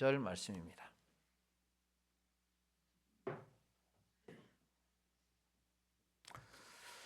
40절 말씀입니다.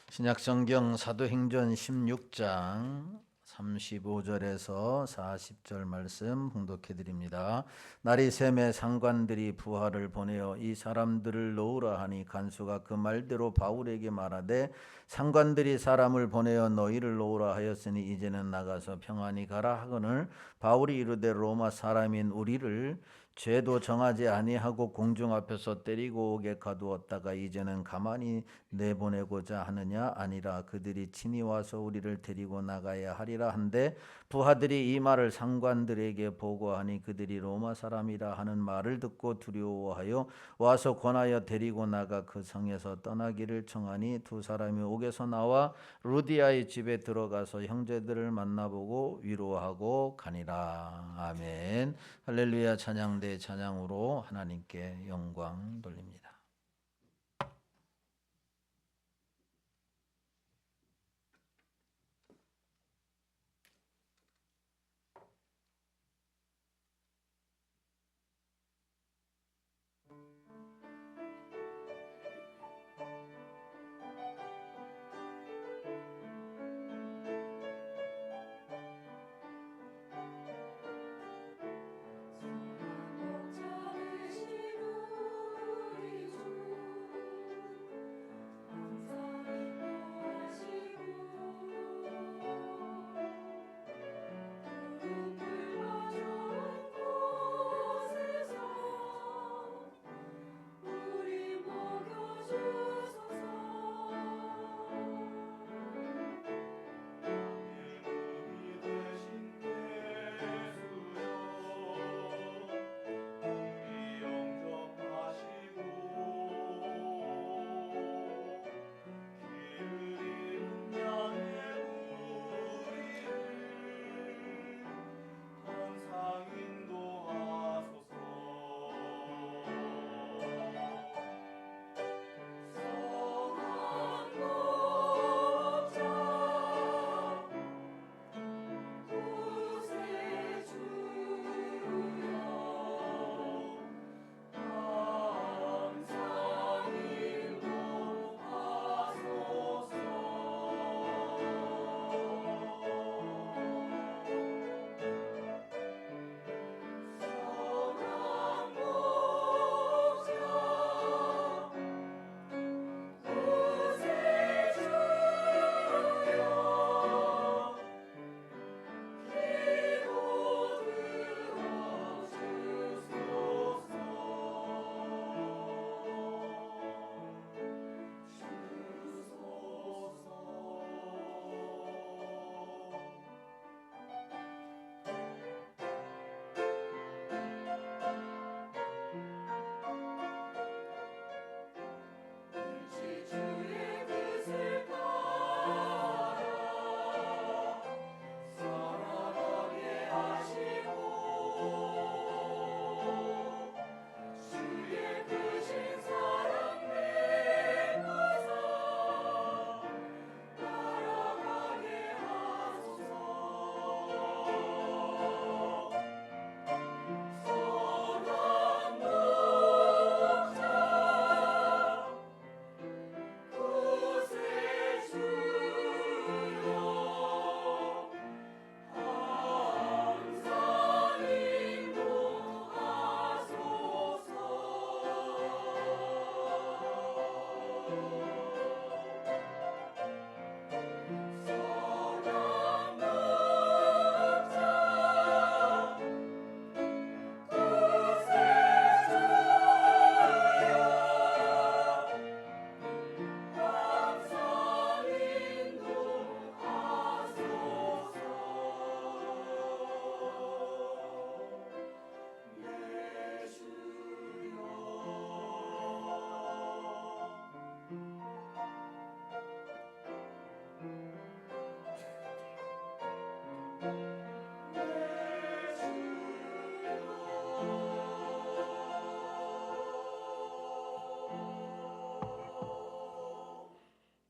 신약성경 사도행전 16장 35절에서 40절 말씀 봉독해 드립니다. 날이 새매 상관들이 부하를 보내어 이 사람들을 놓으라 하니 간수가 그 말대로 바울에게 말하되 상관들이 사람을 보내어 너희를 놓으라 하였으니 이제는 나가서 평안히 가라 하거늘 바울이 이르되 로마 사람인 우리를 죄도 정하지 아니하고 공중 앞에서 때리고 오게 가두었다가 이제는 가만히 내보내고자 하느냐? 아니라 그들이 친히 와서 우리를 데리고 나가야 하리라 한데 부하들이 이 말을 상관들에게 보고하니 그들이 로마 사람이라 하는 말을 듣고 두려워하여 와서 권하여 데리고 나가 그 성에서 떠나기를 청하니 두 사람이 옥에서 나와 루디아의 집에 들어가서 형제들을 만나보고 위로하고 가니라. 아멘. 할렐루야. 찬양대 찬양으로 하나님께 영광 돌립니다.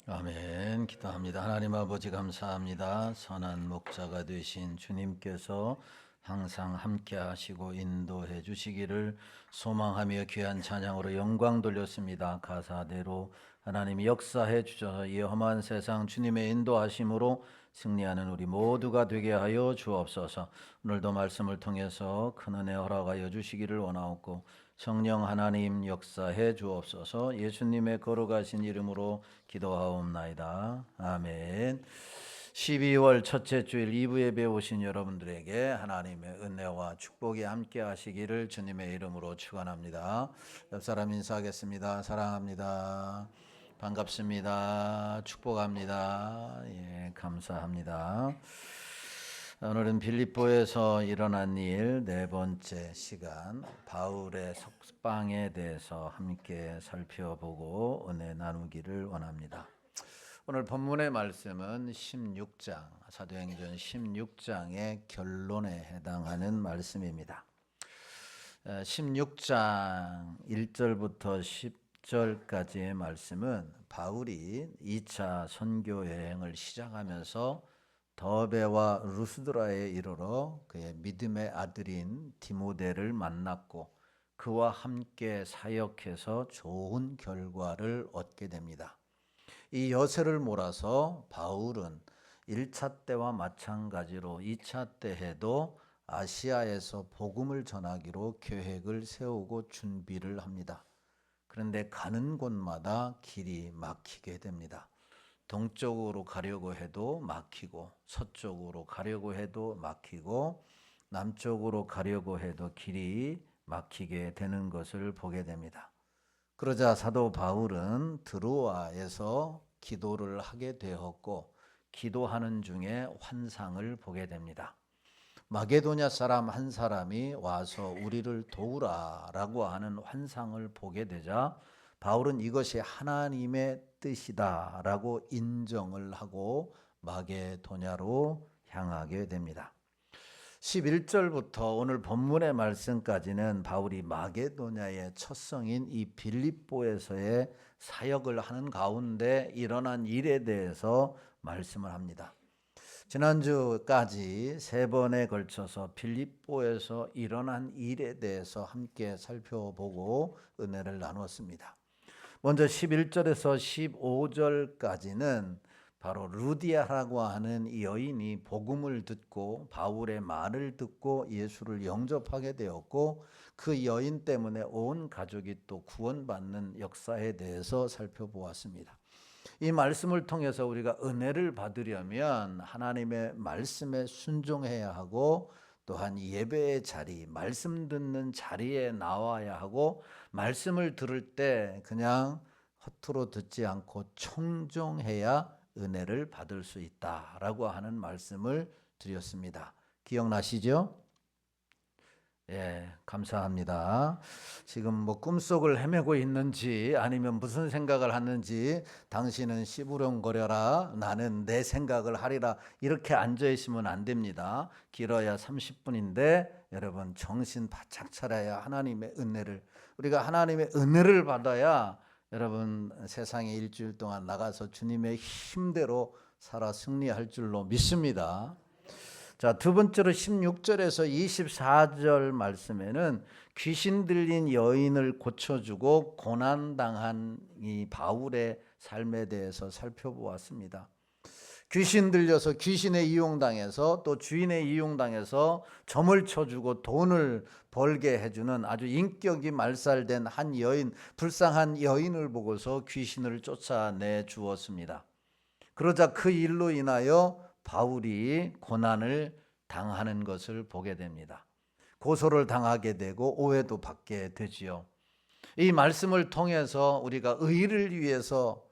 아멘. 기도합니다. 하나님 아버지 감사합니다. 선한 목자가 되신 주님께서 항상 함께 하시고 인도해 주시기를 소망하며 귀한 찬양으로 영광 돌렸습니다. 가사대로 하나님이 역사해 주셔서 이 험한 세상 주님의 인도하심으로 승리하는 우리 모두가 되게 하여 주옵소서. 오늘도 말씀을 통해서 큰 은혜 허락하여 주시기를 원하옵고 성령 하나님 역사해 주옵소서. 예수님의 거룩하신 이름으로 기도하옵나이다. 아멘. 12월 첫째 주일 2부 예배 오신 여러분들에게 하나님의 은혜와 축복이 함께 하시기를 주님의 이름으로 축원합니다. 옆 사람 인사하겠습니다. 사랑합니다. 반갑습니다. 축복합니다. 예, 감사합니다. 오늘은 빌립보에서 일어난 일 네 번째 시간 바울의 석방에 대해서 함께 살펴보고 은혜 나누기를 원합니다. 오늘 본문의 말씀은 16장, 사도행전 16장의 결론에 해당하는 말씀입니다. 16장 1절부터 10절까지의 말씀은 바울이 2차 선교 여행을 시작하면서 더베와 루스드라에 이르러 그의 믿음의 아들인 디모데를 만났고 그와 함께 사역해서 좋은 결과를 얻게 됩니다. 이 여세를 몰아서 바울은 1차 때와 마찬가지로 2차 때에도 아시아에서 복음을 전하기로 계획을 세우고 준비를 합니다. 그런데 가는 곳마다 길이 막히게 됩니다. 동쪽으로 가려고 해도 막히고 서쪽으로 가려고 해도 막히고 남쪽으로 가려고 해도 길이 막히게 되는 것을 보게 됩니다. 그러자 사도 바울은 드로아에서 기도를 하게 되었고 기도하는 중에 환상을 보게 됩니다. 마게도냐 사람 한 사람이 와서 우리를 도우라라고 하는 환상을 보게 되자 바울은 이것이 하나님의 뜻이다라고 인정을 하고 마게도냐로 향하게 됩니다. 11절부터 오늘 본문의 말씀까지는 바울이 마게도냐의 첫 성인 이 빌립보에서의 사역을 하는 가운데 일어난 일에 대해서 말씀을 합니다. 지난주까지 세 번에 걸쳐서 빌립보에서 일어난 일에 대해서 함께 살펴보고 은혜를 나누었습니다. 먼저 11절에서 15절까지는 바로 루디아라고 하는 이 여인이 복음을 듣고 바울의 말을 듣고 예수를 영접하게 되었고 그 여인 때문에 온 가족이 또 구원받는 역사에 대해서 살펴보았습니다. 이 말씀을 통해서 우리가 은혜를 받으려면 하나님의 말씀에 순종해야 하고 또한 예배의 자리, 말씀 듣는 자리에 나와야 하고 말씀을 들을 때 그냥 허투루 듣지 않고 청종해야 은혜를 받을 수 있다라고 하는 말씀을 드렸습니다. 기억나시죠? 예, 감사합니다. 지금 뭐 꿈속을 헤매고 있는지 아니면 무슨 생각을 하는지 당신은 씨부렁거려라 나는 내 생각을 하리라 이렇게 앉아 있으면 안 됩니다. 길어야 30분인데 여러분 정신 바짝 차려야 하나님의 은혜를 우리가 하나님의 은혜를 받아야 여러분 세상에 일주일 동안 나가서 주님의 힘대로 살아 승리할 줄로 믿습니다. 자, 두 번째로 16절에서 24절 말씀에는 귀신 들린 여인을 고쳐주고 고난당한 이 바울의 삶에 대해서 살펴보았습니다. 귀신 들려서 귀신에 이용당해서 또 주인에 이용당해서 점을 쳐주고 돈을 벌게 해주는 아주 인격이 말살된 한 여인, 불쌍한 여인을 보고서 귀신을 쫓아내 주었습니다. 그러자 그 일로 인하여 바울이 고난을 당하는 것을 보게 됩니다. 고소를 당하게 되고 오해도 받게 되지요. 이 말씀을 통해서 우리가 의를 위해서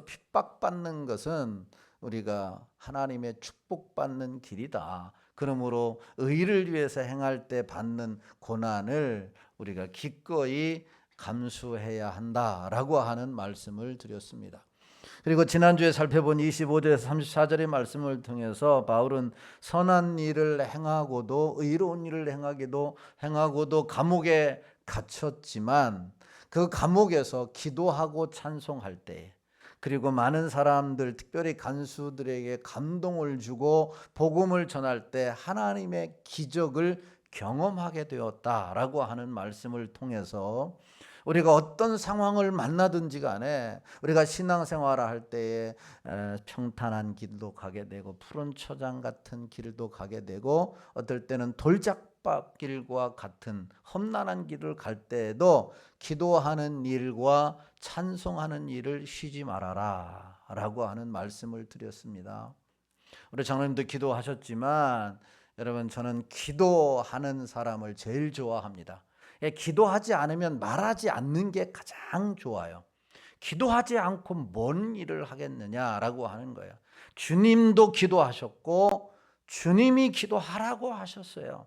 핍박받는 것은 우리가 하나님의 축복받는 길이다. 그러므로 의를 위해서 행할 때 받는 고난을 우리가 기꺼이 감수해야 한다라고 하는 말씀을 드렸습니다. 그리고 지난주에 살펴본 25절에서 34절의 말씀을 통해서 바울은 선한 일을 행하고도 의로운 일을 행하고도 감옥에 갇혔지만 그 감옥에서 기도하고 찬송할 때 그리고 많은 사람들, 특별히 간수들에게 감동을 주고 복음을 전할 때 하나님의 기적을 경험하게 되었다라고 하는 말씀을 통해서 우리가 어떤 상황을 만나든지 간에 우리가 신앙생활을 할 때에 평탄한 길도 가게 되고 푸른 초장 같은 길도 가게 되고 어떨 때는 돌짝밭길과 같은 험난한 길을 갈 때에도 기도하는 일과 찬송하는 일을 쉬지 말아라 라고 하는 말씀을 드렸습니다. 우리 장로님도 기도하셨지만 여러분, 저는 기도하는 사람을 제일 좋아합니다. 기도하지 않으면 말하지 않는 게 가장 좋아요. 기도하지 않고 뭔 일을 하겠느냐라고 하는 거예요. 주님도 기도하셨고 주님이 기도하라고 하셨어요.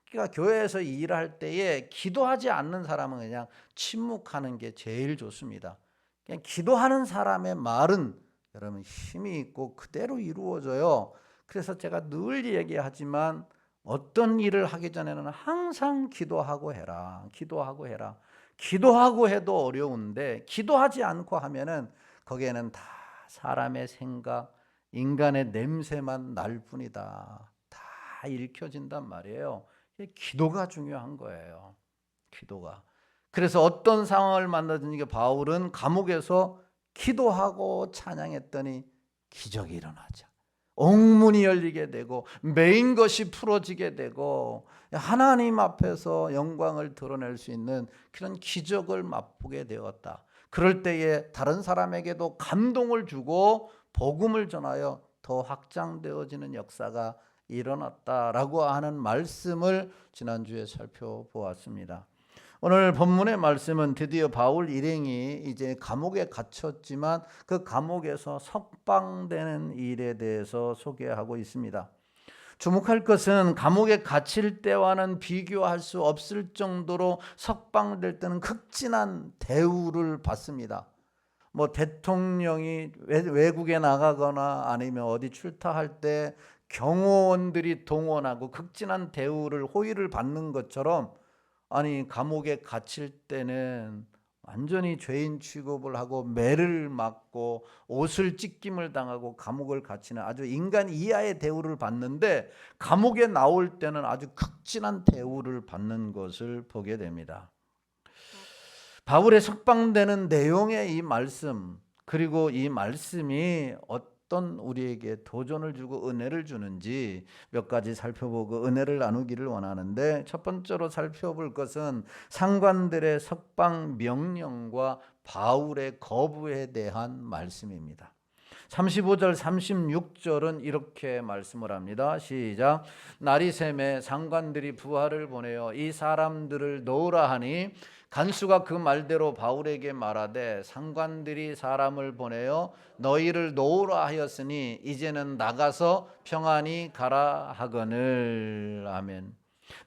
그러니까 교회에서 일할 때에 기도하지 않는 사람은 그냥 침묵하는 게 제일 좋습니다. 그냥 기도하는 사람의 말은 여러분 힘이 있고 그대로 이루어져요. 그래서 제가 늘 얘기하지만 어떤 일을 하기 전에는 항상 기도하고 해라. 기도하고 해라. 기도하고 해도 어려운데 기도하지 않고 하면은 거기에는 다 사람의 생각, 인간의 냄새만 날 뿐이다. 다 읽혀진단 말이에요. 기도가 중요한 거예요. 기도가. 그래서 어떤 상황을 만나든지 바울은 감옥에서 기도하고 찬양했더니 기적이 일어나죠. 옥문이 열리게 되고 메인 것이 풀어지게 되고 하나님 앞에서 영광을 드러낼 수 있는 그런 기적을 맛보게 되었다. 그럴 때에 다른 사람에게도 감동을 주고 복음을 전하여 더 확장되어지는 역사가 일어났다라고 하는 말씀을 지난주에 살펴보았습니다. 오늘 본문의 말씀은 드디어 바울 일행이 이제 감옥에 갇혔지만 그 감옥에서 석방되는 일에 대해서 소개하고 있습니다. 주목할 것은 감옥에 갇힐 때와는 비교할 수 없을 정도로 석방될 때는 극진한 대우를 받습니다. 대통령이 외국에 나가거나 아니면 어디 출타할 때 경호원들이 동원하고 극진한 대우를 호의를 받는 것처럼 아니 감옥에 갇힐 때는 완전히 죄인 취급을 하고 매를 맞고 옷을 찢김을 당하고 감옥을 갇히는 아주 인간 이하의 대우를 받는데 감옥에 나올 때는 아주 극진한 대우를 받는 것을 보게 됩니다. 바울의 석방되는 내용의 이 말씀, 그리고 이 말씀이 어떤 우리에게 도전을 주고 은혜를 주는지 몇 가지 살펴보고 은혜를 나누기를 원하는데, 첫 번째로 살펴볼 것은 상관들의 석방 명령과 바울의 거부에 대한 말씀입니다. 35절 36절은 이렇게 말씀을 합니다. 시작. 날이 새매 상관들이 부하를 보내어 이 사람들을 놓으라 하니 간수가 그 말대로 바울에게 말하되 상관들이 사람을 보내어 너희를 놓으라 하였으니 이제는 나가서 평안히 가라 하거늘. 아멘.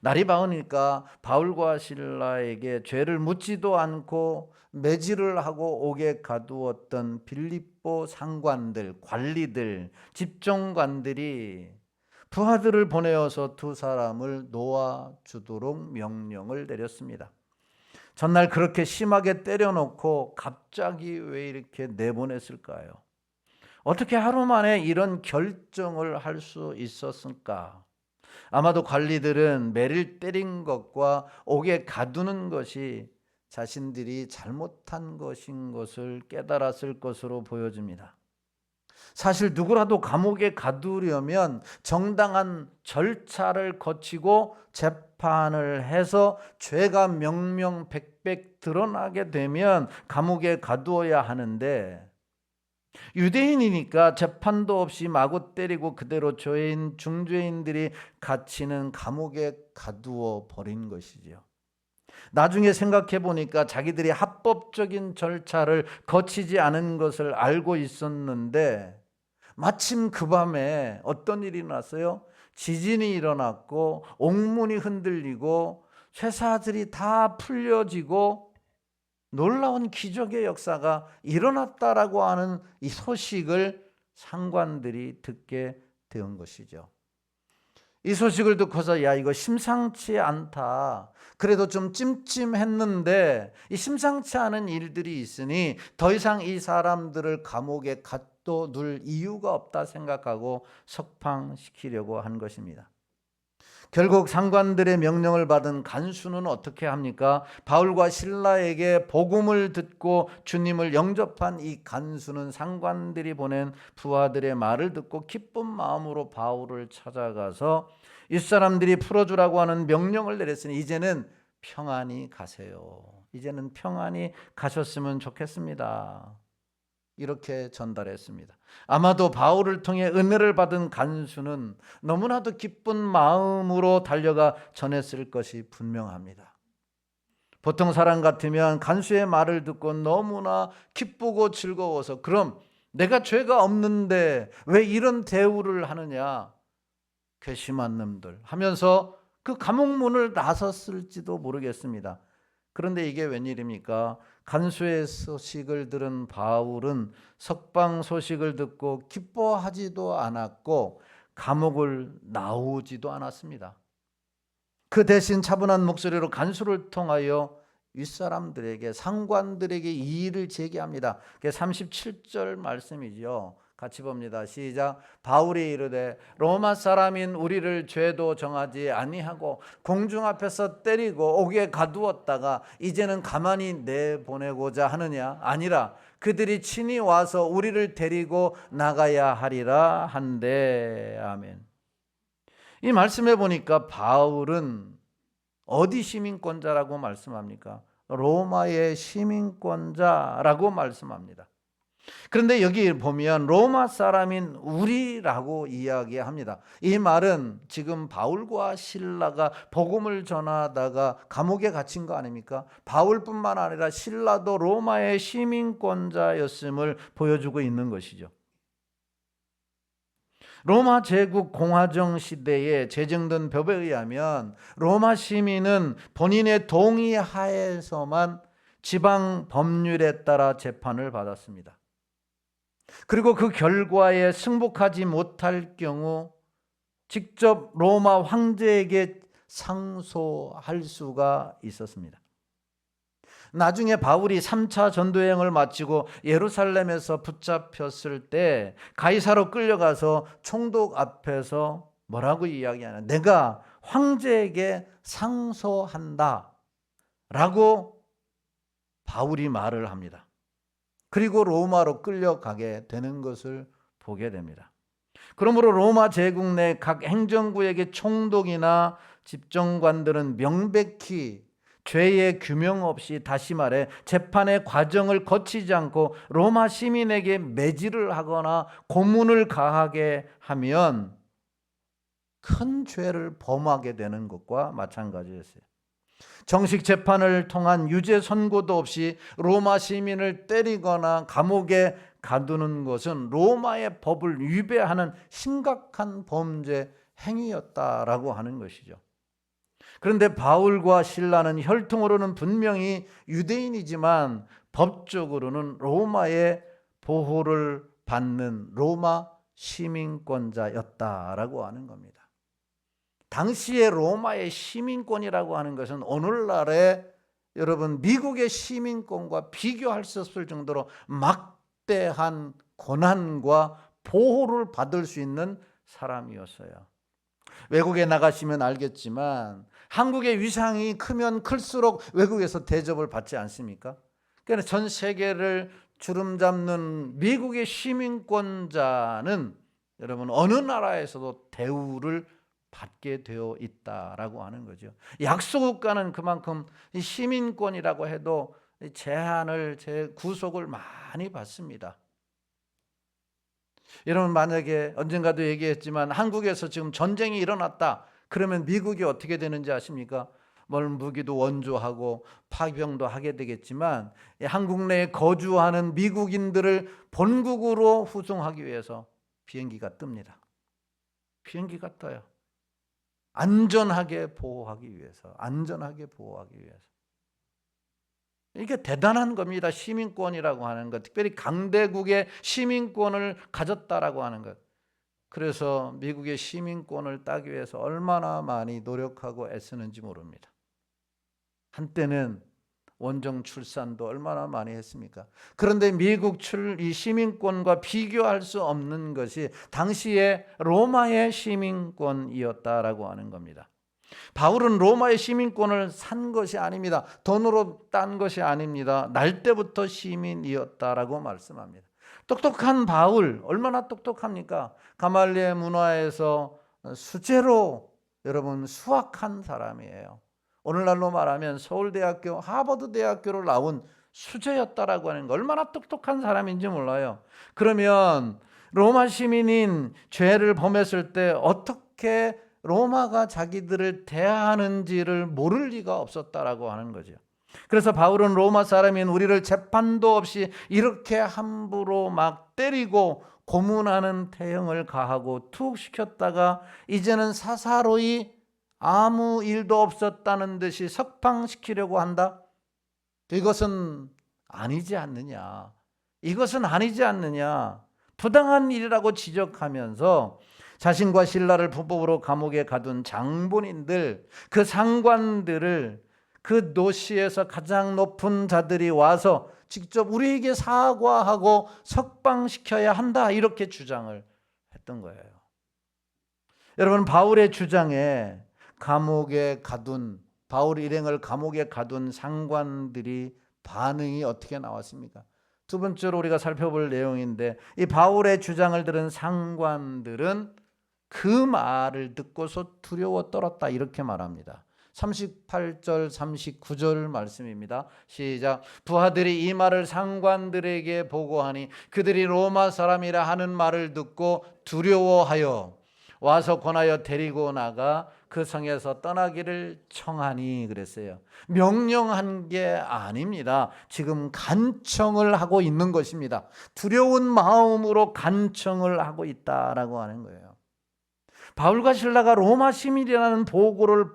날이 밝으니까 바울과 실라에게 죄를 묻지도 않고 매질을 하고 옥에 가두었던 빌립보 상관들, 관리들, 집정관들이 부하들을 보내어서 두 사람을 놓아주도록 명령을 내렸습니다. 전날 그렇게 심하게 때려놓고 갑자기 왜 이렇게 내보냈을까요? 어떻게 하루 만에 이런 결정을 할 수 있었을까? 아마도 관리들은 매를 때린 것과 옥에 가두는 것이 자신들이 잘못한 것인 것을 깨달았을 것으로 보여집니다. 사실 누구라도 감옥에 가두려면 정당한 절차를 거치고 재판을 해서 죄가 명명백백 드러나게 되면 감옥에 가두어야 하는데, 유대인이니까 재판도 없이 마구 때리고 그대로 죄인, 중죄인들이 갇히는 감옥에 가두어 버린 것이지요. 나중에 생각해 보니까 자기들이 합법적인 절차를 거치지 않은 것을 알고 있었는데 마침 그 밤에 어떤 일이 났어요? 지진이 일어났고 옥문이 흔들리고 쇠사들이 다 풀려지고 놀라운 기적의 역사가 일어났다라고 하는 이 소식을 상관들이 듣게 된 것이죠. 이 소식을 듣고서 야, 이거 심상치 않다. 그래도 좀 찜찜했는데 이 심상치 않은 일들이 있으니 더 이상 이 사람들을 감옥에 가둬둘 이유가 없다 생각하고 석방시키려고 한 것입니다. 결국 상관들의 명령을 받은 간수는 어떻게 합니까? 바울과 실라에게 복음을 듣고 주님을 영접한 이 간수는 상관들이 보낸 부하들의 말을 듣고 기쁜 마음으로 바울을 찾아가서 이 사람들이 풀어주라고 하는 명령을 내렸으니 이제는 평안히 가세요. 이제는 평안히 가셨으면 좋겠습니다. 이렇게 전달했습니다. 아마도 바울을 통해 은혜를 받은 간수는 너무나도 기쁜 마음으로 달려가 전했을 것이 분명합니다. 보통 사람 같으면 간수의 말을 듣고 너무나 기쁘고 즐거워서 그럼 내가 죄가 없는데 왜 이런 대우를 하느냐, 괘씸한 놈들 하면서 그 감옥 문을 나섰을지도 모르겠습니다. 그런데 이게 웬일입니까? 간수의 소식을 들은 바울은 석방 소식을 듣고 기뻐하지도 않았고 감옥을 나오지도 않았습니다. 그 대신 차분한 목소리로 간수를 통하여 윗사람들에게, 상관들에게 이의를 제기합니다. 그게 37절 말씀이죠. 같이 봅니다. 시작. 바울이 이르되 로마 사람인 우리를 죄도 정하지 아니하고 공중 앞에서 때리고 옥에 가두었다가 이제는 가만히 내보내고자 하느냐? 아니라 그들이 친히 와서 우리를 데리고 나가야 하리라 한대. 아멘. 이 말씀해 보니까 바울은 어디 시민권자라고 말씀합니까? 로마의 시민권자라고 말씀합니다. 그런데 여기 보면 로마 사람인 우리라고 이야기합니다. 이 말은 지금 바울과 실라가 복음을 전하다가 감옥에 갇힌 거 아닙니까? 바울뿐만 아니라 실라도 로마의 시민권자였음을 보여주고 있는 것이죠. 로마 제국 공화정 시대에 제정된 법에 의하면 로마 시민은 본인의 동의 하에서만 지방 법률에 따라 재판을 받았습니다. 그리고 그 결과에 승복하지 못할 경우 직접 로마 황제에게 상소할 수가 있었습니다. 나중에 바울이 3차 전도여행을 마치고 예루살렘에서 붙잡혔을 때 가이사로 끌려가서 총독 앞에서 뭐라고 이야기하냐, 내가 황제에게 상소한다 라고 바울이 말을 합니다. 그리고 로마로 끌려가게 되는 것을 보게 됩니다. 그러므로 로마 제국 내 각 행정구역의 총독이나 집정관들은 명백히 죄의 규명 없이, 다시 말해 재판의 과정을 거치지 않고 로마 시민에게 매질을 하거나 고문을 가하게 하면 큰 죄를 범하게 되는 것과 마찬가지였어요. 정식 재판을 통한 유죄 선고도 없이 로마 시민을 때리거나 감옥에 가두는 것은 로마의 법을 위배하는 심각한 범죄 행위였다라고 하는 것이죠. 그런데 바울과 실라는 혈통으로는 분명히 유대인이지만 법적으로는 로마의 보호를 받는 로마 시민권자였다라고 하는 겁니다. 당시의 로마의 시민권이라고 하는 것은 오늘날의 여러분 미국의 시민권과 비교할 수 없을 정도로 막대한 권한과 보호를 받을 수 있는 사람이었어요. 외국에 나가시면 알겠지만 한국의 위상이 크면 클수록 외국에서 대접을 받지 않습니까? 그러니까 전 세계를 주름잡는 미국의 시민권자는 여러분 어느 나라에서도 대우를 받게 되어 있다라고 하는 거죠. 약소국가는 그만큼 시민권이라고 해도 제한을, 구속을 많이 받습니다. 여러분 만약에 언젠가도 얘기했지만 한국에서 지금 전쟁이 일어났다 그러면 미국이 어떻게 되는지 아십니까? 무기도 원조하고 파병도 하게 되겠지만 한국 내에 거주하는 미국인들을 본국으로 후송하기 위해서 비행기가 뜹니다. 비행기가 떠요. 안전하게 보호하기 위해서, 안전하게 보호하기 위해서. 이게 대단한 겁니다. 시민권이라고 하는 것, 특별히 강대국의 시민권을 가졌다라고 하는 것. 그래서 미국의 시민권을 따기 위해서 얼마나 많이 노력하고 애쓰는지 모릅니다. 한때는 원정 출산도 얼마나 많이 했습니까? 그런데 미국 이 시민권과 비교할 수 없는 것이 당시의 로마의 시민권이었다라고 하는 겁니다. 바울은 로마의 시민권을 산 것이 아닙니다. 돈으로 딴 것이 아닙니다. 날 때부터 시민이었다라고 말씀합니다. 똑똑한 바울, 얼마나 똑똑합니까? 가말리엘 문화에서 수재로 여러분 수학한 사람이에요. 오늘날로 말하면 서울대학교, 하버드대학교를 나온 수재였다라고 하는 거, 얼마나 똑똑한 사람인지 몰라요. 그러면 로마 시민인 죄를 범했을 때 어떻게 로마가 자기들을 대하는지를 모를 리가 없었다라고 하는 거죠. 그래서 바울은 로마 사람인 우리를 재판도 없이 이렇게 함부로 막 때리고 고문하는 태형을 가하고 투옥시켰다가 이제는 사사로이 아무 일도 없었다는 듯이 석방시키려고 한다? 이것은 아니지 않느냐. 이것은 아니지 않느냐. 부당한 일이라고 지적하면서 자신과 신라를 불법으로 감옥에 가둔 장본인들, 그 상관들을 그 도시에서 가장 높은 자들이 와서 직접 우리에게 사과하고 석방시켜야 한다, 이렇게 주장을 했던 거예요. 여러분, 바울의 주장에 바울 일행을 감옥에 가둔 상관들이 반응이 어떻게 나왔습니까? 두 번째로 우리가 살펴볼 내용인데, 이 바울의 주장을 들은 상관들은 그 말을 듣고서 두려워 떨었다, 이렇게 말합니다. 38절 39절 말씀입니다. 시작. 부하들이 이 말을 상관들에게 보고하니 그들이 로마 사람이라 하는 말을 듣고 두려워하여 와서 권하여 데리고 나가 그 성에서 떠나기를 청하니 그랬어요. 명령한 게 아닙니다. 지금 간청을 하고 있는 것입니다. 두려운 마음으로 간청을 하고 있다라고 하는 거예요. 바울과 실라가 로마 시민이라는 보고를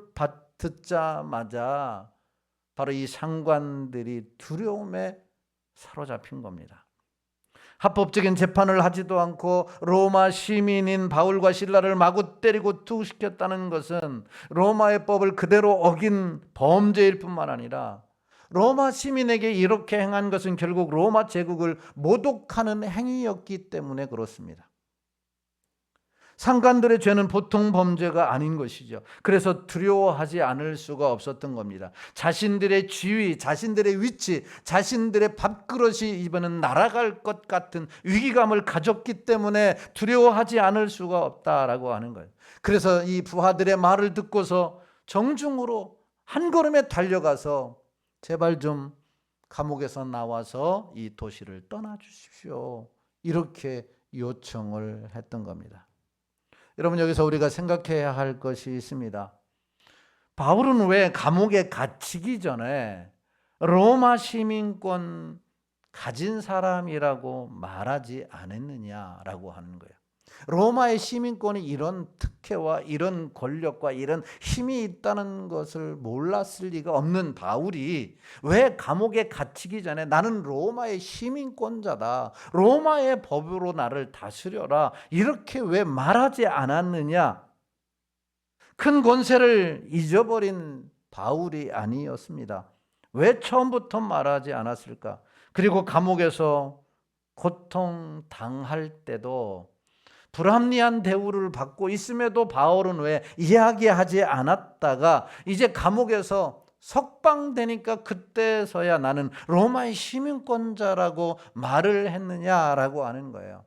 듣자마자 바로 이 상관들이 두려움에 사로잡힌 겁니다. 합법적인 재판을 하지도 않고 로마 시민인 바울과 실라를 마구 때리고 투옥시켰다는 것은 로마의 법을 그대로 어긴 범죄일 뿐만 아니라 로마 시민에게 이렇게 행한 것은 결국 로마 제국을 모독하는 행위였기 때문에 그렇습니다. 상관들의 죄는 보통 범죄가 아닌 것이죠. 그래서 두려워하지 않을 수가 없었던 겁니다. 자신들의 지위, 자신들의 위치, 자신들의 밥그릇이 이번엔 날아갈 것 같은 위기감을 가졌기 때문에 두려워하지 않을 수가 없다라고 하는 거예요. 그래서 이 부하들의 말을 듣고서 정중으로 한 걸음에 달려가서 제발 좀 감옥에서 나와서 이 도시를 떠나 주십시오, 이렇게 요청을 했던 겁니다. 여러분, 여기서 우리가 생각해야 할 것이 있습니다. 바울은 왜 감옥에 갇히기 전에 로마 시민권 가진 사람이라고 말하지 않았느냐라고 하는 거예요. 로마의 시민권이 이런 특혜와 이런 권력과 이런 힘이 있다는 것을 몰랐을 리가 없는 바울이 왜 감옥에 갇히기 전에 나는 로마의 시민권자다, 로마의 법으로 나를 다스려라, 이렇게 왜 말하지 않았느냐? 큰 권세를 잊어버린 바울이 아니었습니다. 왜 처음부터 말하지 않았을까? 그리고 감옥에서 고통당할 때도 불합리한 대우를 받고 있음에도 바울은 왜 이야기하지 않았다가 이제 감옥에서 석방되니까 그때서야 나는 로마의 시민권자라고 말을 했느냐라고 하는 거예요.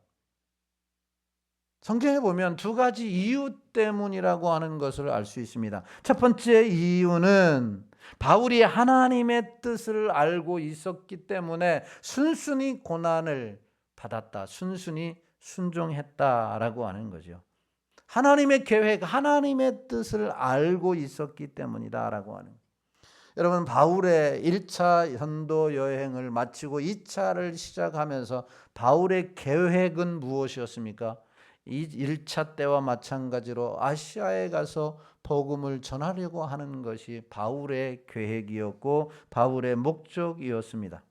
성경에 보면 두 가지 이유 때문이라고 하는 것을 알 수 있습니다. 첫 번째 이유는 바울이 하나님의 뜻을 알고 있었기 때문에 순순히 고난을 받았다, 순순히 순종했다라고 하는 거죠. 하나님의 계획, 하나님의 뜻을 알고 있었기 때문이다라고 하는 거예요. 여러분, 바울의 1차 전도 여행을 마치고 2차를 시작하면서 바울의 계획은 무엇이었습니까? 이 1차 때와 마찬가지로 아시아에 가서 복음을 전하려고 하는 것이 바울의 계획이었고 바울의 목적이었습니다.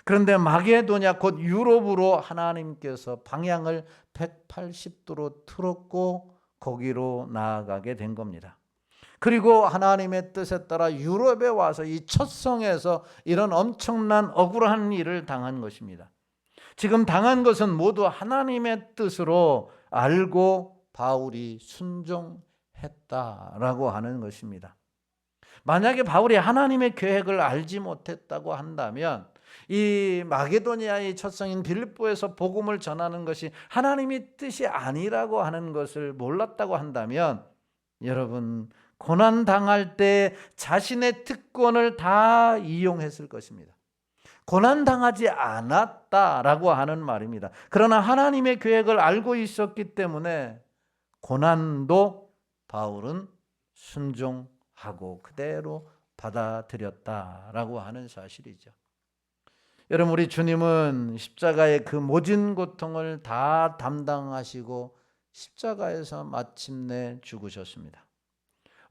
그런데 마게도냐 곧 유럽으로 하나님께서 방향을 180도로 틀었고 거기로 나아가게 된 겁니다. 그리고 하나님의 뜻에 따라 유럽에 와서 이 첫 성에서 이런 엄청난 억울한 일을 당한 것입니다. 지금 당한 것은 모두 하나님의 뜻으로 알고 바울이 순종했다라고 하는 것입니다. 만약에 바울이 하나님의 계획을 알지 못했다고 한다면 이 마게도니아의 첫 성인 빌립보에서 복음을 전하는 것이 하나님의 뜻이 아니라고 하는 것을 몰랐다고 한다면 여러분 고난 당할 때 자신의 특권을 다 이용했을 것입니다. 고난 당하지 않았다라고 하는 말입니다. 그러나 하나님의 계획을 알고 있었기 때문에 고난도 바울은 순종하고 그대로 받아들였다라고 하는 사실이죠. 여러분 우리 주님은 십자가의 그 모진 고통을 다 담당하시고 십자가에서 마침내 죽으셨습니다.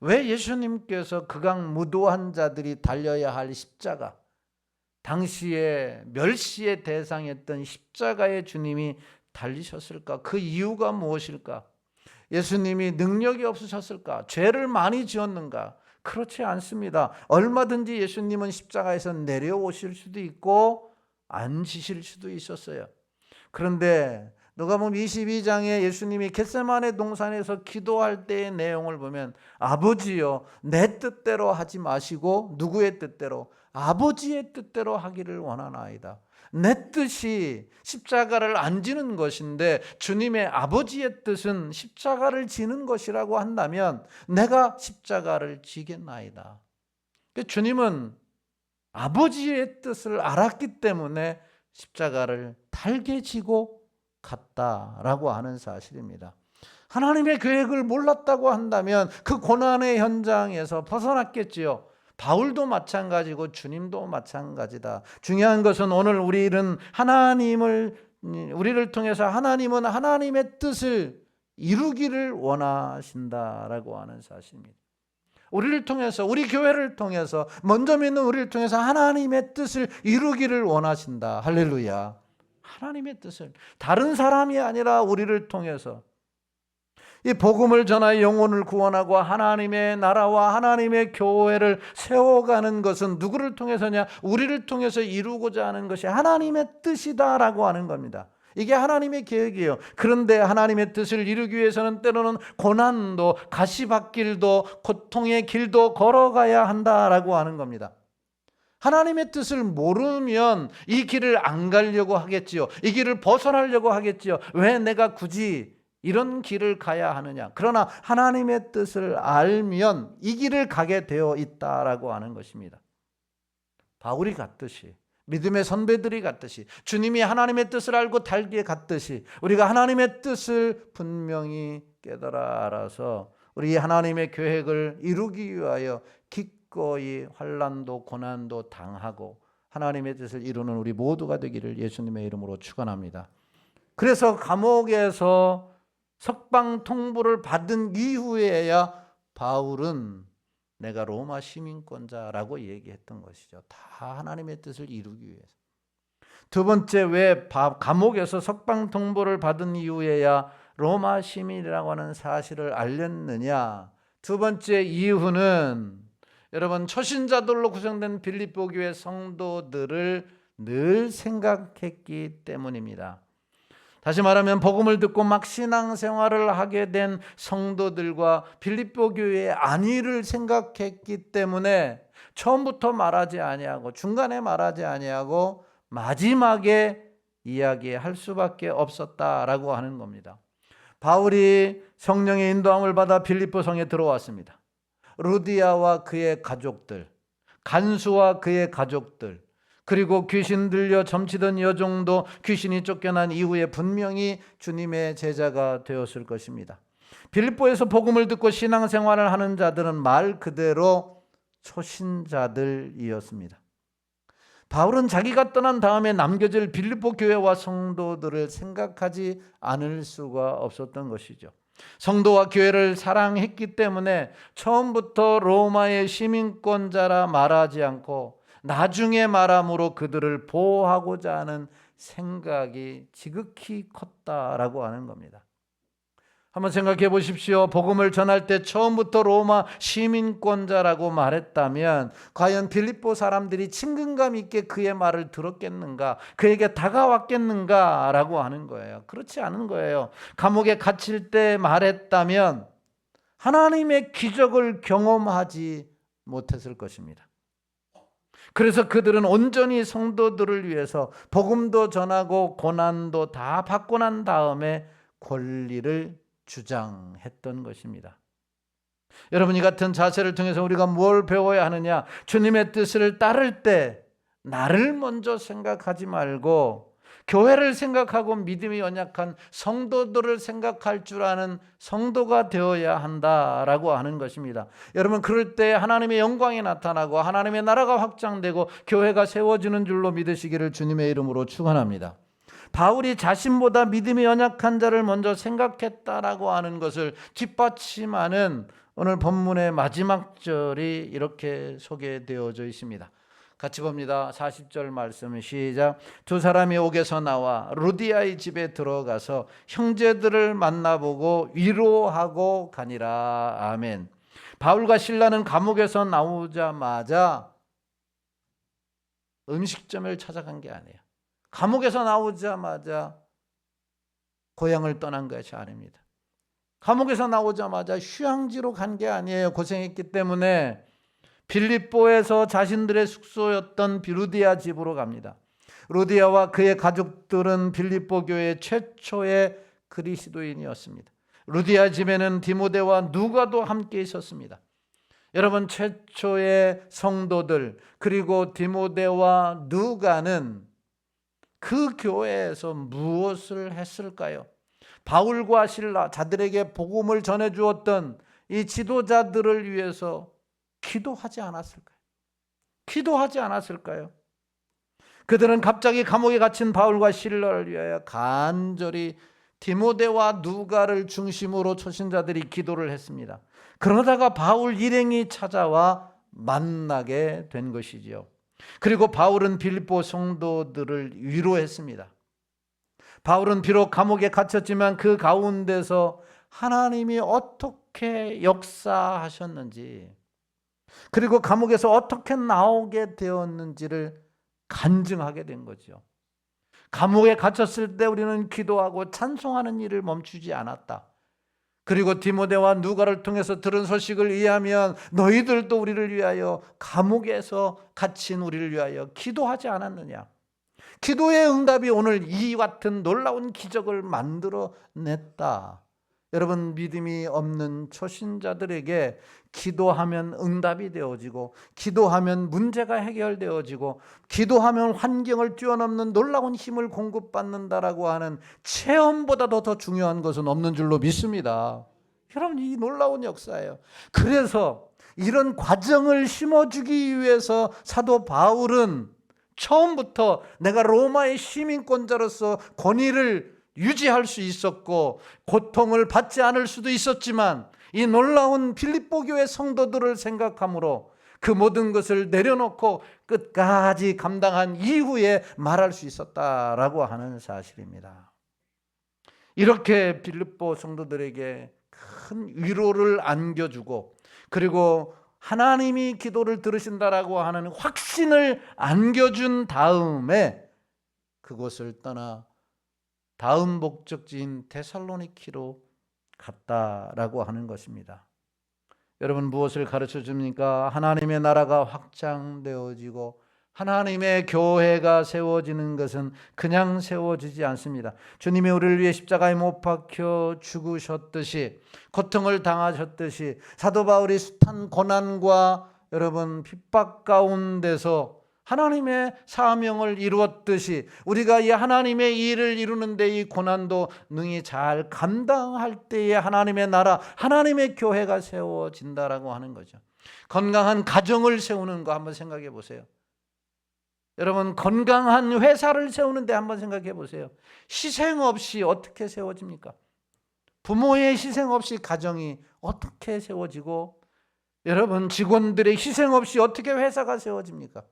왜 예수님께서 극악무도한 자들이 달려야 할 십자가, 당시에 멸시의 대상이었던 십자가의 주님이 달리셨을까? 그 이유가 무엇일까? 예수님이 능력이 없으셨을까? 죄를 많이 지었는가? 그렇지 않습니다. 얼마든지 예수님은 십자가에서 내려오실 수도 있고 안 지실 수도 있었어요. 그런데 누가복음 22장에 예수님이 겟세마네 동산에서 기도할 때의 내용을 보면 아버지여 내 뜻대로 하지 마시고 누구의 뜻대로? 아버지의 뜻대로 하기를 원하나이다. 내 뜻이 십자가를 안 지는 것인데 주님의 아버지의 뜻은 십자가를 지는 것이라고 한다면 내가 십자가를 지겠나이다. 주님은 아버지의 뜻을 알았기 때문에 십자가를 달게 지고 갔다라고 하는 사실입니다. 하나님의 계획을 몰랐다고 한다면 그 고난의 현장에서 벗어났겠지요. 바울도 마찬가지고 주님도 마찬가지다. 중요한 것은 오늘 우리를 통해서 하나님은 하나님의 뜻을 이루기를 원하신다라고 하는 사실입니다. 우리를 통해서, 우리 교회를 통해서, 먼저 믿는 우리를 통해서 하나님의 뜻을 이루기를 원하신다. 할렐루야. 하나님의 뜻을, 다른 사람이 아니라 우리를 통해서 이 복음을 전하여 영혼을 구원하고 하나님의 나라와 하나님의 교회를 세워가는 것은 누구를 통해서냐? 우리를 통해서 이루고자 하는 것이 하나님의 뜻이다라고 하는 겁니다. 이게 하나님의 계획이에요. 그런데 하나님의 뜻을 이루기 위해서는 때로는 고난도, 가시밭길도, 고통의 길도 걸어가야 한다라고 하는 겁니다. 하나님의 뜻을 모르면 이 길을 안 가려고 하겠지요. 이 길을 벗어나려고 하겠지요. 왜 내가 굳이 이런 길을 가야 하느냐? 그러나 하나님의 뜻을 알면 이 길을 가게 되어 있다라고 하는 것입니다. 바울이 갔듯이, 믿음의 선배들이 갔듯이, 주님이 하나님의 뜻을 알고 달기에 갔듯이 우리가 하나님의 뜻을 분명히 깨달아 알아서 우리 하나님의 계획을 이루기 위하여 기꺼이 환난도 고난도 당하고 하나님의 뜻을 이루는 우리 모두가 되기를 예수님의 이름으로 축원합니다. 그래서 감옥에서 석방 통보를 받은 이후에야 바울은 내가 로마 시민권자라고 얘기했던 것이죠. 다 하나님의 뜻을 이루기 위해서. 두 번째, 왜 감옥에서 석방 통보를 받은 이후에야 로마 시민이라고 하는 사실을 알렸느냐? 두 번째 이유는 여러분 초신자들로 구성된 빌립보 교회 성도들을 늘 생각했기 때문입니다. 다시 말하면 복음을 듣고 막 신앙생활을 하게 된 성도들과 빌립보 교회의 안위를 생각했기 때문에 처음부터 말하지 아니하고 중간에 말하지 아니하고 마지막에 이야기할 수밖에 없었다라고 하는 겁니다. 바울이 성령의 인도함을 받아 빌립보 성에 들어왔습니다. 루디아와 그의 가족들, 간수와 그의 가족들, 그리고 귀신 들려 점치던 여종도 귀신이 쫓겨난 이후에 분명히 주님의 제자가 되었을 것입니다. 빌립보에서 복음을 듣고 신앙생활을 하는 자들은 말 그대로 초신자들이었습니다. 바울은 자기가 떠난 다음에 남겨질 빌립보 교회와 성도들을 생각하지 않을 수가 없었던 것이죠. 성도와 교회를 사랑했기 때문에 처음부터 로마의 시민권자라 말하지 않고 나중에 말함으로 그들을 보호하고자 하는 생각이 지극히 컸다라고 하는 겁니다. 한번 생각해 보십시오. 복음을 전할 때 처음부터 로마 시민권자라고 말했다면 과연 빌립보 사람들이 친근감 있게 그의 말을 들었겠는가? 그에게 다가왔겠는가? 라고 하는 거예요. 그렇지 않은 거예요. 감옥에 갇힐 때 말했다면 하나님의 기적을 경험하지 못했을 것입니다. 그래서 그들은 온전히 성도들을 위해서 복음도 전하고 고난도 다 받고 난 다음에 권리를 주장했던 것입니다. 여러분, 이 같은 자세를 통해서 우리가 뭘 배워야 하느냐? 주님의 뜻을 따를 때 나를 먼저 생각하지 말고 교회를 생각하고 믿음이 연약한 성도들을 생각할 줄 아는 성도가 되어야 한다라고 하는 것입니다. 여러분, 그럴 때 하나님의 영광이 나타나고 하나님의 나라가 확장되고 교회가 세워지는 줄로 믿으시기를 주님의 이름으로 축원합니다. 바울이 자신보다 믿음이 연약한 자를 먼저 생각했다라고 하는 것을 뒷받침하는 오늘 본문의 마지막 절이 이렇게 소개되어져 있습니다. 같이 봅니다. 40절 말씀 시작. 두 사람이 옥에서 나와 루디아의 집에 들어가서 형제들을 만나보고 위로하고 가니라. 아멘. 바울과 실라는 감옥에서 나오자마자 음식점을 찾아간 게 아니에요. 감옥에서 나오자마자 고향을 떠난 것이 아닙니다. 감옥에서 나오자마자 휴양지로 간 게 아니에요. 고생했기 때문에 빌립보에서 자신들의 숙소였던 루디아 집으로 갑니다. 루디아와 그의 가족들은 빌립보 교회 최초의 그리스도인이었습니다. 루디아 집에는 디모데와 누가도 함께 있었습니다. 여러분, 최초의 성도들 그리고 디모데와 누가는 그 교회에서 무엇을 했을까요? 바울과 실라, 자들에게 복음을 전해주었던 이 지도자들을 위해서 기도하지 않았을까요? 기도하지 않았을까요? 그들은 갑자기 감옥에 갇힌 바울과 실라를 위하여 간절히 디모데와 누가를 중심으로 초신자들이 기도를 했습니다. 그러다가 바울 일행이 찾아와 만나게 된 것이지요. 그리고 바울은 빌립보 성도들을 위로했습니다. 바울은 비록 감옥에 갇혔지만 그 가운데서 하나님이 어떻게 역사하셨는지, 그리고 감옥에서 어떻게 나오게 되었는지를 간증하게 된 거죠. 감옥에 갇혔을 때 우리는 기도하고 찬송하는 일을 멈추지 않았다. 그리고 디모데와 누가를 통해서 들은 소식을 이해하면 너희들도 우리를 위하여, 감옥에서 갇힌 우리를 위하여 기도하지 않았느냐? 기도의 응답이 오늘 이 같은 놀라운 기적을 만들어냈다. 여러분, 믿음이 없는 초신자들에게 기도하면 응답이 되어지고, 기도하면 문제가 해결되어지고, 기도하면 환경을 뛰어넘는 놀라운 힘을 공급받는다라고 하는 체험보다도 더 중요한 것은 없는 줄로 믿습니다. 여러분, 이 놀라운 역사예요. 그래서 이런 과정을 심어주기 위해서 사도 바울은 처음부터 내가 로마의 시민권자로서 권위를 유지할 수 있었고 고통을 받지 않을 수도 있었지만 이 놀라운 빌립보 교회 성도들을 생각함으로 그 모든 것을 내려놓고 끝까지 감당한 이후에 말할 수 있었다라고 하는 사실입니다. 이렇게 빌립보 성도들에게 큰 위로를 안겨주고, 그리고 하나님이 기도를 들으신다라고 하는 확신을 안겨준 다음에 그곳을 떠나 다음 목적지인 데살로니키로 갔다라고 하는 것입니다. 여러분, 무엇을 가르쳐 줍니까? 하나님의 나라가 확장되어지고 하나님의 교회가 세워지는 것은 그냥 세워지지 않습니다. 주님이 우리를 위해 십자가에 못 박혀 죽으셨듯이, 고통을 당하셨듯이, 사도 바울이 숱한 고난과 여러분 핍박 가운데서 하나님의 사명을 이루었듯이 우리가 이 하나님의 일을 이루는 데 이 고난도 능히 잘 감당할 때에 하나님의 나라, 하나님의 교회가 세워진다라고 하는 거죠. 건강한 가정을 세우는 거 한번 생각해 보세요. 여러분, 건강한 회사를 세우는데 한번 생각해 보세요. 희생 없이 어떻게 세워집니까? 부모의 희생 없이 가정이 어떻게 세워지고, 여러분 직원들의 희생 없이 어떻게 회사가 세워집니까?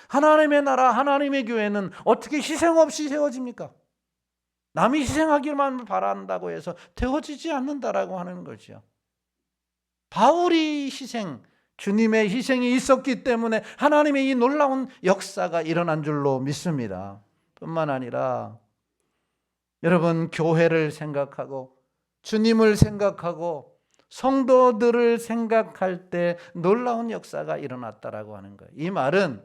하나님의 나라, 하나님의 교회는 어떻게 희생 없이 세워집니까? 남이 희생하기만 바란다고 해서 되어지지 않는다라고 하는 거죠. 바울이 희생, 주님의 희생이 있었기 때문에 하나님의 이 놀라운 역사가 일어난 줄로 믿습니다. 뿐만 아니라 여러분, 교회를 생각하고 주님을 생각하고 성도들을 생각할 때 놀라운 역사가 일어났다라고 하는 거예요. 이 말은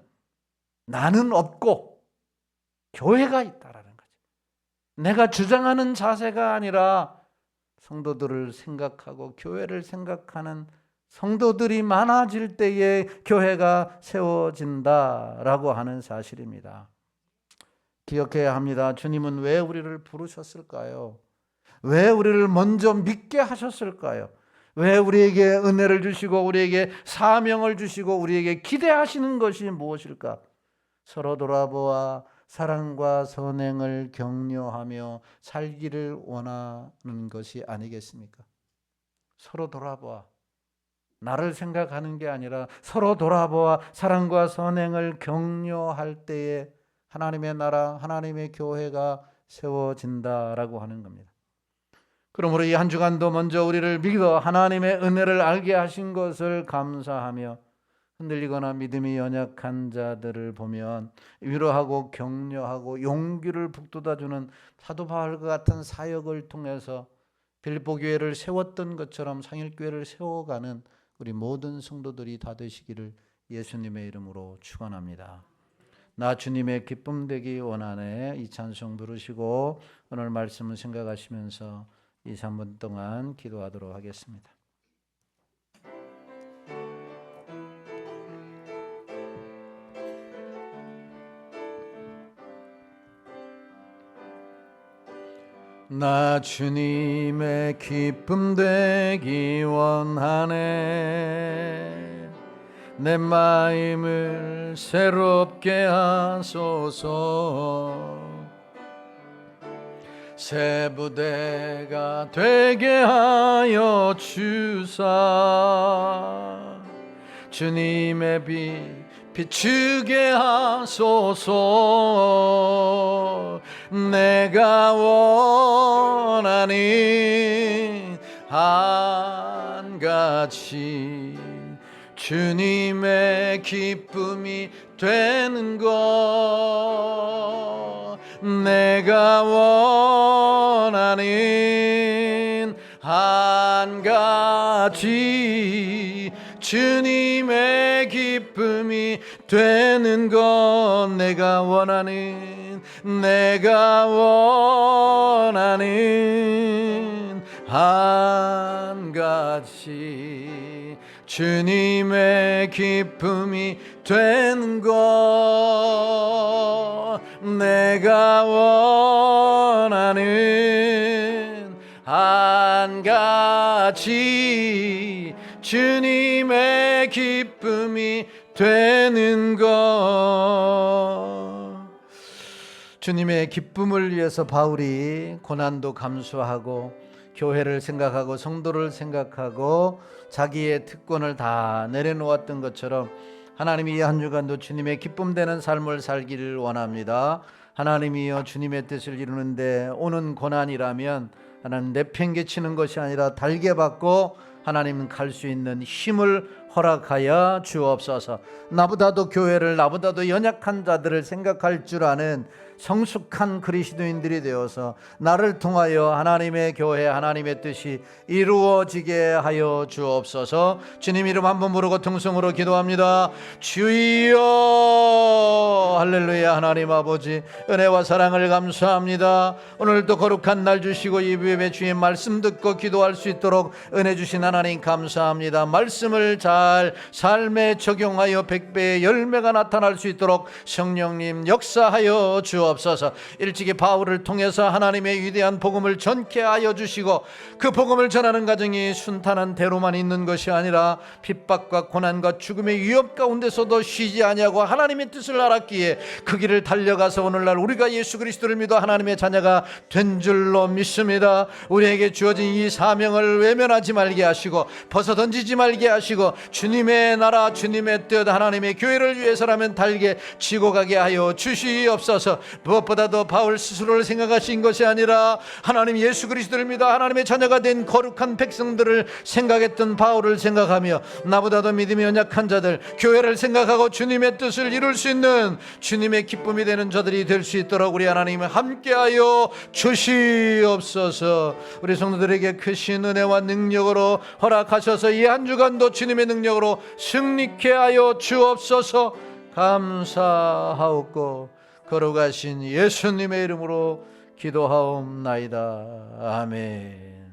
나는 없고 교회가 있다라는 거죠. 내가 주장하는 자세가 아니라 성도들을 생각하고 교회를 생각하는 성도들이 많아질 때에 교회가 세워진다라고 하는 사실입니다. 기억해야 합니다. 주님은 왜 우리를 부르셨을까요? 왜 우리를 먼저 믿게 하셨을까요? 왜 우리에게 은혜를 주시고 우리에게 사명을 주시고 우리에게 기대하시는 것이 무엇일까? 서로 돌아보아 사랑과 선행을 격려하며 살기를 원하는 것이 아니겠습니까? 서로 돌아보아, 나를 생각하는 게 아니라 서로 돌아보아 사랑과 선행을 격려할 때에 하나님의 나라, 하나님의 교회가 세워진다라고 하는 겁니다. 그러므로 이 한 주간도 먼저 우리를 믿어 하나님의 은혜를 알게 하신 것을 감사하며 흔들리거나 믿음이 연약한 자들을 보면 위로하고 격려하고 용기를 북돋아주는 사도 바울과 같은 사역을 통해서 빌립보 교회를 세웠던 것처럼 상일교회를 세워가는 우리 모든 성도들이 다 되시기를 예수님의 이름으로 축원합니다. 나 주님의 기쁨 되기 원하네. 이 찬송 부르시고 오늘 말씀을 생각하시면서 2, 3분 동안 기도하도록 하겠습니다. 나 주님의 기쁨 되기 원하네. 내 마음을 새롭게 하소서. 새 부대가 되게 하여 주사. 주님의 빛 비추게 하소서. 내가 원하는 한 가지 주님의 기쁨이 되는 것. 내가 원하는 한 가지 주님의 기쁨이 되는 것. 내가 원하는 한 가지 주님의 기쁨이 되는 것. 내가 원하는 한 가지 주님의 기쁨이 되는 것. 주님의 기쁨을 위해서 바울이 고난도 감수하고 교회를 생각하고 성도를 생각하고 자기의 특권을 다 내려놓았던 것처럼 하나님이 이 한 주간도 주님의 기쁨 되는 삶을 살기를 원합니다. 하나님이여, 주님의 뜻을 이루는데 오는 고난이라면 하나님 내팽개치는 것이 아니라 달게 받고 하나님 갈 수 있는 힘을 허락하여 주옵소서. 나보다도 교회를, 나보다도 연약한 자들을 생각할 줄 아는 성숙한 그리스도인들이 되어서 나를 통하여 하나님의 교회, 하나님의 뜻이 이루어지게 하여 주옵소서. 주님 이름 한번 부르고 통성으로 기도합니다. 주여, 할렐루야. 하나님 아버지, 은혜와 사랑을 감사합니다. 오늘도 거룩한 날 주시고 이 예배 주의 말씀 듣고 기도할 수 있도록 은혜 주신 하나님 감사합니다. 말씀을 잘 삶에 적용하여 100배의 열매가 나타날 수 있도록 성령님 역사하여 주옵소서. 일찍이 바울을 통해서 하나님의 위대한 복음을 전케 하여 주시고 그 복음을 전하는 과정이 순탄한 대로만 있는 것이 아니라 핍박과 고난과 죽음의 위협 가운데서도 쉬지 아니하고 하나님의 뜻을 알았기에 그 길을 달려가서 오늘날 우리가 예수 그리스도를 믿어 하나님의 자녀가 된 줄로 믿습니다. 우리에게 주어진 이 사명을 외면하지 말게 하시고 벗어던지지 말게 하시고 주님의 나라 주님의 뜻 하나님의 교회를 위해서라면 달게 지고 가게 하여 주시옵소서. 무엇보다도 바울 스스로를 생각하신 것이 아니라 하나님 예수 그리스도를 믿어 하나님의 자녀가 된 거룩한 백성들을 생각했던 바울을 생각하며 나보다도 믿음이 연약한 자들 교회를 생각하고 주님의 뜻을 이룰 수 있는 주님의 기쁨이 되는 자들이 될 수 있도록 우리 하나님 함께하여 주시옵소서. 우리 성도들에게 크신 은혜와 능력으로 허락하셔서 이 한 주간도 주님의 능력으로 승리케 하여 주옵소서. 감사하옵고 걸어가신 예수님의 이름으로 기도하옵나이다. 아멘.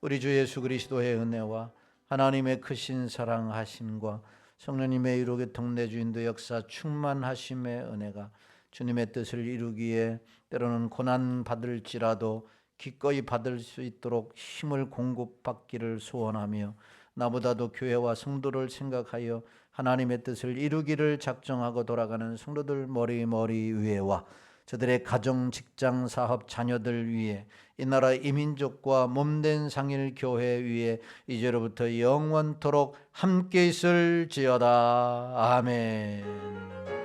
우리 주 예수 그리스도의 은혜와 하나님의 크신 사랑하심과 성령님의 이루게 동내주인도 역사 충만하심의 은혜가 주님의 뜻을 이루기에 때로는 고난 받을지라도 기꺼이 받을 수 있도록 힘을 공급받기를 소원하며 나보다도 교회와 성도를 생각하여 하나님의 뜻을 이루기를 작정하고 돌아가는 성도들 머리 위에와 저들의 가정, 직장, 사업, 자녀들 위에 이 나라 이민족과 몸된 상일 교회 위에 이제로부터 영원토록 함께 있을지어다. 아멘.